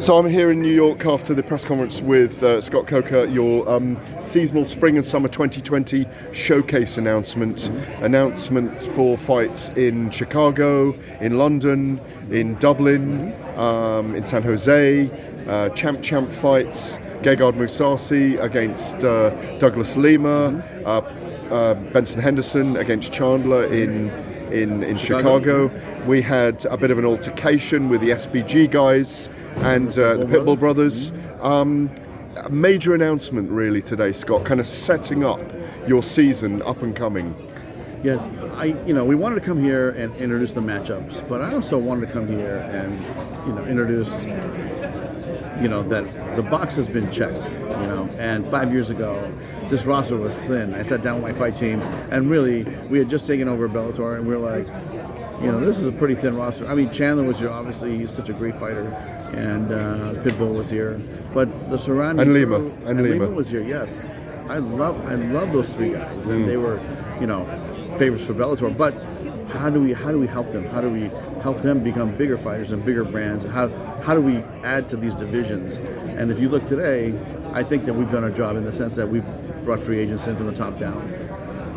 So I'm here in New York after the press conference with Scott Coker, your seasonal spring and summer 2020 showcase announcement. Announcement for fights in Chicago, in London, in Dublin, in San Jose, champ fights, Gegard Mousasi against Douglas Lima, Benson Henderson against Chandler in Chicago. We had a bit of an altercation with the SBG guys and the Pitbull brothers. A major announcement really today, Scott, kind of setting up your season up and coming. Yes, we wanted to come here and introduce the matchups, but I also wanted to come here and, introduce, that the box has been checked, and 5 years ago, this roster was thin. I sat down with my fight team, and really, we had just taken over Bellator, and we were like, this is a pretty thin roster. I mean, Chandler was here, obviously, he's such a great fighter, and Pitbull was here, but the surrounding and Lima was here. Yes, I love those three guys, and they were, favorites for Bellator. But how do we help them? How do we help them become bigger fighters and bigger brands? How do we add to these divisions? And if you look today, I think that we've done our job in the sense that we've brought free agents in from the top down.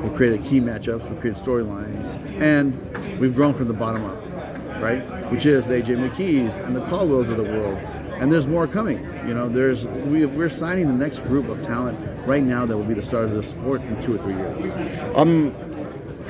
We've created key matchups, we've created storylines, and we've grown from the bottom up, right? Which is the AJ McKees and the Caldwells of the world. And there's more coming. We're signing the next group of talent right now that will be the stars of the sport in 2 or 3 years.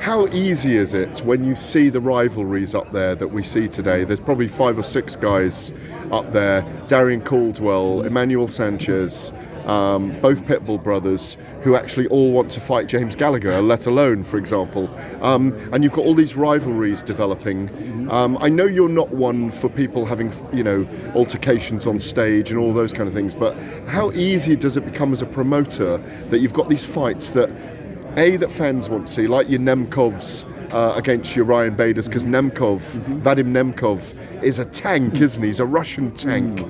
How easy is it when you see the rivalries up there that we see today? There's probably 5 or 6 guys up there. Darian Caldwell, Emmanuel Sanchez, both Pitbull brothers, who actually all want to fight James Gallagher, let alone, for example. And you've got all these rivalries developing. I know you're not one for people having, altercations on stage and all those kind of things, but how easy does it become as a promoter that you've got these fights that fans want to see, like your Nemkovs against your Ryan Baders, because Vadim Nemkov is a tank, isn't he? He's a Russian tank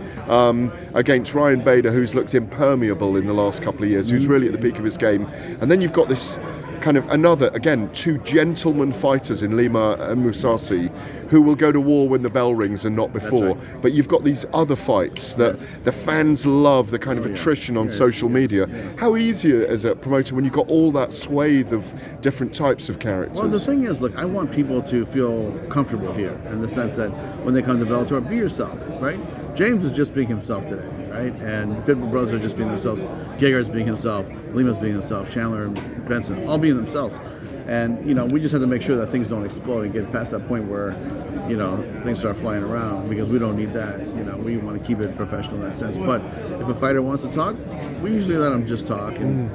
against Ryan Bader, who's looked impermeable in the last couple of years, who's really at the peak of his game. And then you've got this kind of again, 2 gentleman fighters in Lima and Mousasi who will go to war when the bell rings and not before. Right. But you've got these other fights that the fans love, the kind of attrition on social media. How easy is it, promoter, when you've got all that swathe of different types of characters? Well, the thing is, look, I want people to feel comfortable here in the sense that when they come to Bellator, be yourself, right? James is just being himself today, right? And Pitbull brothers are just being themselves. Gegard's being himself. Lima's being himself. Chandler and Benson, all being themselves. And, we just have to make sure that things don't explode and get past that point where, things start flying around, because we don't need that. We want to keep it professional in that sense. But if a fighter wants to talk, we usually let them just talk. And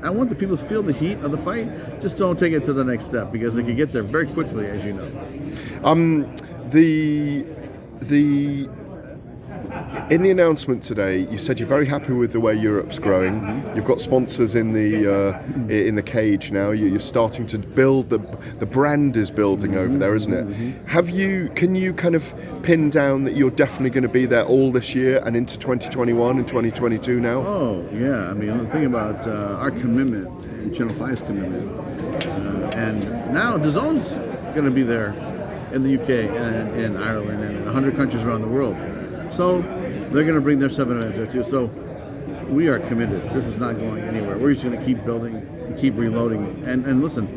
I want the people to feel the heat of the fight. Just don't take it to the next step, because they can get there very quickly, as you know. In the announcement today, you said you're very happy with the way Europe's growing. You've got sponsors in the cage now. You're starting to build the brand is building over there, isn't it? Can you kind of pin down that you're definitely going to be there all this year and into 2021 and 2022 now? Oh yeah, I mean, the thing about our commitment and Channel 5's commitment, and now DAZN's going to be there in the UK and in Ireland and in 100 countries around the world. So they're going to bring their 7 events there too. So we are committed. This is not going anywhere. We're just going to keep building and keep reloading. And listen,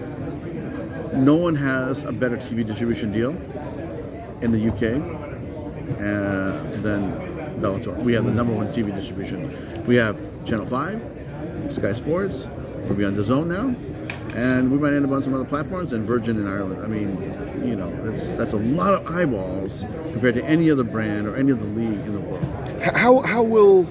no one has a better TV distribution deal in the UK than Bellator. We have the #1 TV distribution. We have Channel 5, Sky Sports. We'll be on DAZN now. And we might end up on some other platforms, and Virgin in Ireland. I mean, that's a lot of eyeballs compared to any other brand or any other league in the world. How will,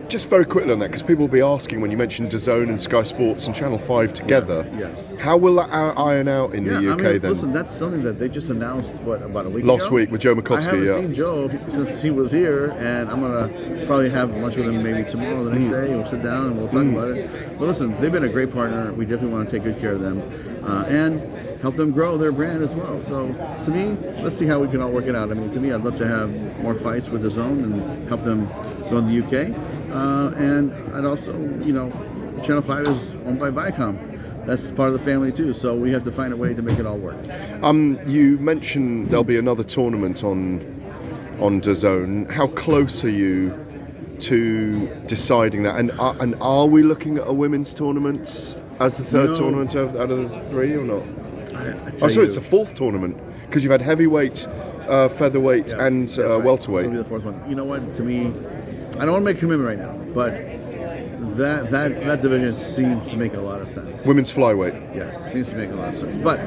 just very quickly on that, because people will be asking when you mentioned DAZN and Sky Sports and Channel 5 together, yes. How will that iron out in the UK then? Listen, that's something that they just announced, about a week ago? Last week with Joe Makowski, I haven't seen Joe since he was here, and I'm going to probably have lunch with him maybe tomorrow or the next day. We'll sit down and we'll talk about it. But listen, they've been a great partner. We definitely want to take good care of them and help them grow their brand as well. So to me, let's see how we can all work it out. I mean, to me, I'd love to have more fights with DAZN and help them grow in the UK. And I'd also, Channel 5 is owned by Viacom. That's part of the family too, so we have to find a way to make it all work. You mentioned there'll be another tournament on on DAZN. How close are you to deciding that? And are we looking at a women's tournament as the third tournament out of the three, or not? It's the fourth tournament, because you've had heavyweight, featherweight, and welterweight. This will be the fourth one. You know what? To me, I don't want to make a commitment right now, but that division seems to make a lot of sense. Women's flyweight. Yes, seems to make a lot of sense. But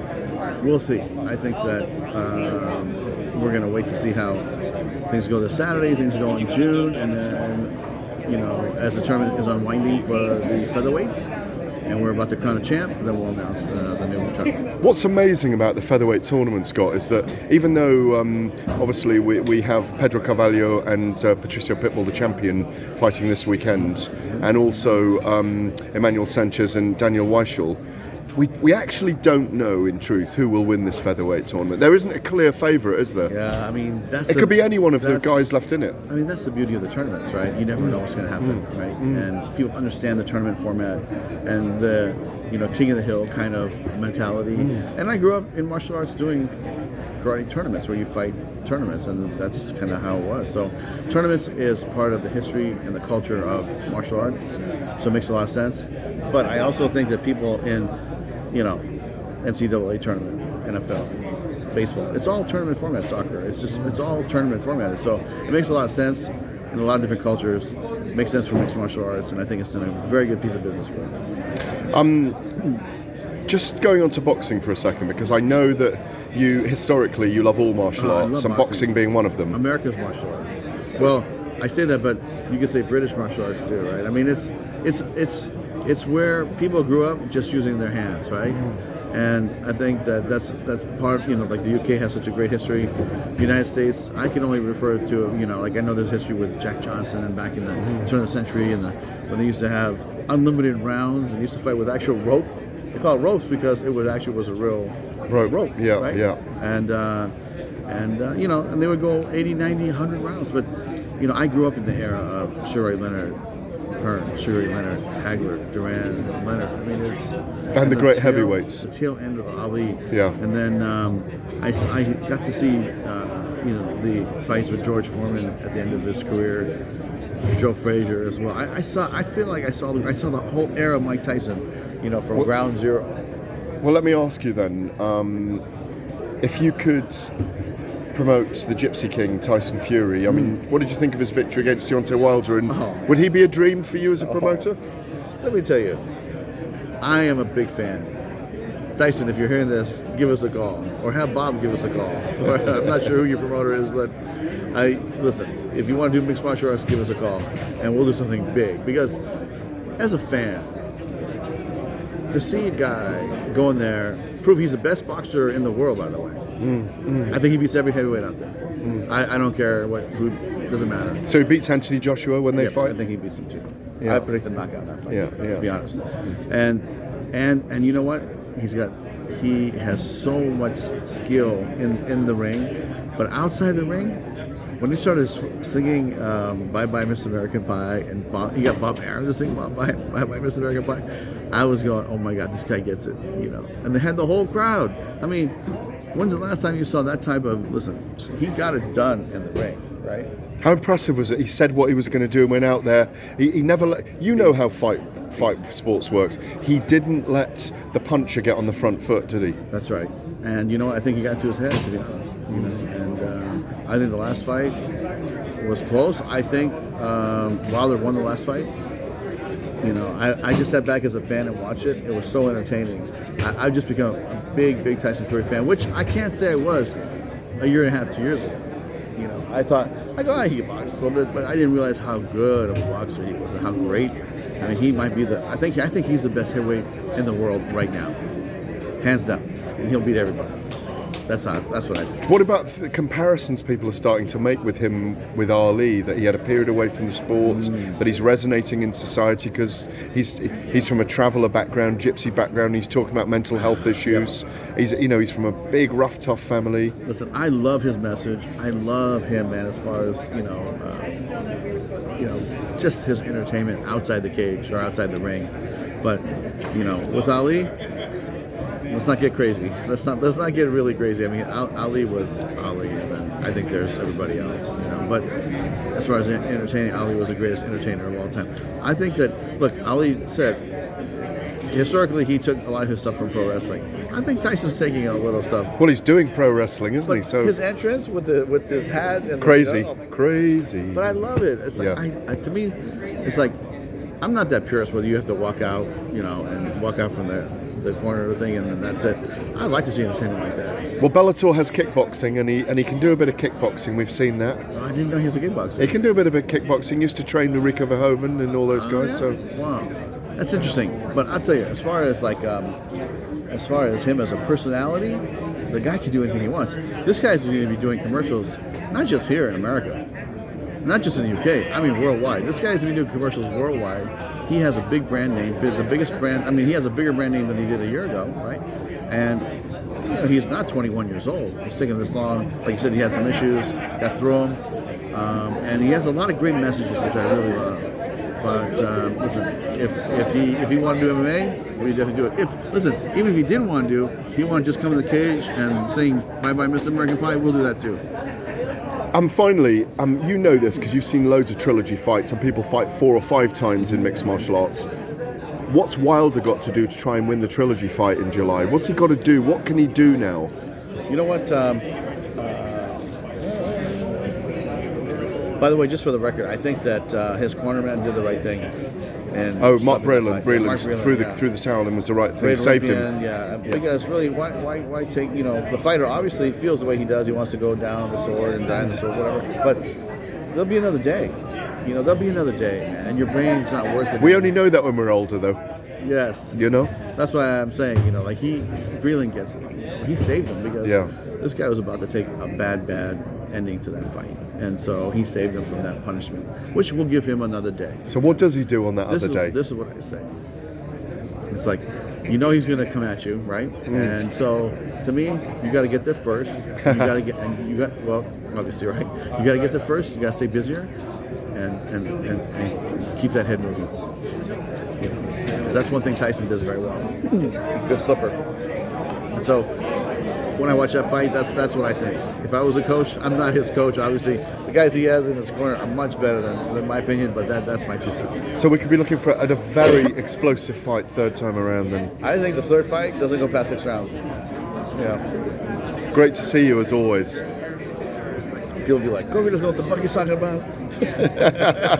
we'll see. I think that we're going to wait to see how things go this Saturday. Things go in June, and then as the tournament is unwinding for the featherweights, and we're about to crown a champ, then we'll announce the new tournament. What's amazing about the featherweight tournament, Scott, is that even though obviously we have Pedro Carvalho and Patricio Pitbull, the champion, fighting this weekend, and also Emmanuel Sanchez and Daniel Weichel, we actually don't know, in truth, who will win this featherweight tournament. There isn't a clear favourite, is there? Yeah, I mean, it could be any one of the guys left in it. I mean, that's the beauty of the tournaments, right? You never know what's going to happen, right? And people understand the tournament format and the king of the hill kind of mentality. And I grew up in martial arts doing karate tournaments where you fight tournaments, and that's kind of how it was. So tournaments is part of the history and the culture of martial arts, so it makes a lot of sense. But I also think that people in NCAA tournament, NFL, baseball, it's all tournament format. Soccer, it's all tournament formatted. So it makes a lot of sense in a lot of different cultures. It makes sense for mixed martial arts, and I think it's done a very good piece of business for us. Just going on to boxing for a second, because I know that historically you love all martial arts, and boxing being one of them. America's martial arts. Well, I say that, but you could say British martial arts too, right? I mean, it's where people grew up just using their hands, right? And I think that's part, like the UK has such a great history. The United States, I can only refer to, like I know there's history with Jack Johnson and back in the turn of the century, and when they used to have unlimited rounds and used to fight with actual rope. They call it ropes because it was a real rope, yeah, right? Yeah. And they would go 80, 90, 100 rounds. But, I grew up in the era of Sugar Ray Leonard, Hagler, Duran, Leonard. I mean, and the great heavyweights. The tail end of Ali. Yeah. And then I got to see, the fights with George Foreman at the end of his career, Joe Frazier as well. I feel like I saw the whole era of Mike Tyson, from ground zero. Well, let me ask you then, if you could promote the Gypsy King, Tyson Fury, I mean, what did you think of his victory against Deontay Wilder? And would he be a dream for you as a promoter? Let me tell you, I am a big fan. Tyson, if you're hearing this, give us a call, or have Bob give us a call. I'm not sure who your promoter is, but listen. If you want to do mixed martial arts, give us a call, and we'll do something big. Because as a fan, to see a guy go in there, prove he's the best boxer in the world, by the way. I think he beats every heavyweight out there. I don't care who, doesn't matter. So he beats Anthony Joshua when they fight? I think he beats him too. Yeah. I predict him knockout that fight. Yeah. To be honest. And you know what? He has so much skill in the ring, but outside the ring, when he started singing "Bye Bye Miss American Pie" and he got Bob Aaron to sing "Bye Bye Miss American Pie," I was going, "Oh my God, this guy gets it!" And they had the whole crowd. I mean, when's the last time you saw that type of? Listen, he got it done in the ring, right? How impressive was it? He said what he was going to do and went out there. He never let. You know how fight sports works. He didn't let the puncher get on the front foot, did he? That's right. And I think he got to his head, to be honest. And I think the last fight was close. I think Wilder won the last fight. I just sat back as a fan and watched it. It was so entertaining. I've just become a big Tyson Fury fan, which I can't say I was a year and a half, 2 years ago. I thought, he could box a little bit, but I didn't realize how good of a boxer he was and how great. I mean, he might be I think he's the best heavyweight in the world right now, hands down, and he'll beat everybody. That's what I think. What about the comparisons people are starting to make with him with Ali? That he had a period away from the sport, that he's resonating in society because he's from a traveller background, gypsy background. He's talking about mental health issues. Yeah. He's from a big, rough, tough family. Listen, I love his message. I love him, man. As far as just his entertainment outside the cage or outside the ring. But with Ali, let's not get crazy. Let's not get really crazy. I mean, Ali was Ali, and then I think there's everybody else, But as far as entertaining, Ali was the greatest entertainer of all time. I think that, look, Ali said, historically he took a lot of his stuff from pro wrestling. I think Tyson's taking a little stuff. Well, he's doing pro wrestling, isn't he? But So his entrance with his hat and crazy, crazy. But I love it. It's like to me, it's like I'm not that purist whether you have to walk out, and walk out from the corner of the thing and then that's it. I like to see entertainment like that. Well, Bellator has kickboxing, and he can do a bit of kickboxing. We've seen that. I didn't know he was a kickboxer. He can do a bit of kickboxing. Used to train with Rico Verhoeven and all those guys. Yeah? So Wow, that's interesting. But I'll tell you, as far as him as a personality, the guy can do anything he wants. This guy's going to be doing commercials, not just here in America, not just in the UK. I mean, worldwide. This guy's going to be doing commercials worldwide. He has a big brand name, the biggest brand. I mean, he has a bigger brand name than he did a year ago, right? And he's not 21 years old. It's taken this long. Like you said, he had some issues, got through him, and he has a lot of great messages, which I really love. But listen, if he wanted to do MMA, we definitely do it. Even if he didn't want to he wanted to just come to the cage and sing "Bye Bye Mr. American Pie," we'll do that too. Finally, you know this because you've seen loads of trilogy fights, and people fight 4 or 5 times in mixed martial arts. What's Wilder got to do to try and win the trilogy fight in July? What's he got to do? What can he do now? You know what? By the way, just for the record, I think that his cornerman did the right thing. And Mark Breland Breland through the towel and was the right thing. Great Saved Olympian, him. Yeah, because really, why take? The fighter obviously feels the way he does. He wants to go down on the sword and die on the sword, whatever. But there'll be another day. There'll be another day, and your brain's not worth it. We only know that when we're older, though. Yes. That's why I'm saying, Breland gets it. He saved him because this guy was about to take a bad ending to that fight. And so he saved him from that punishment, which will give him another day. So what does he do on that other day? This is what I say. It's like, he's going to come at you, right? And so, to me, you got to get there first. Obviously, right? You got to get there first. You got to stay busier, and keep that head moving. Because that's one thing Tyson does very well. Good slipper. And so, when I watch that fight, that's what I think. If I was a coach, I'm not his coach, obviously. The guys he has in his corner are much better than my opinion, but that's my 2 cents. So we could be looking for a very explosive fight third time around then. I think the third fight doesn't go past 6 rounds. Great to see you as always. People be like, Coker doesn't know what the fuck he's talking about.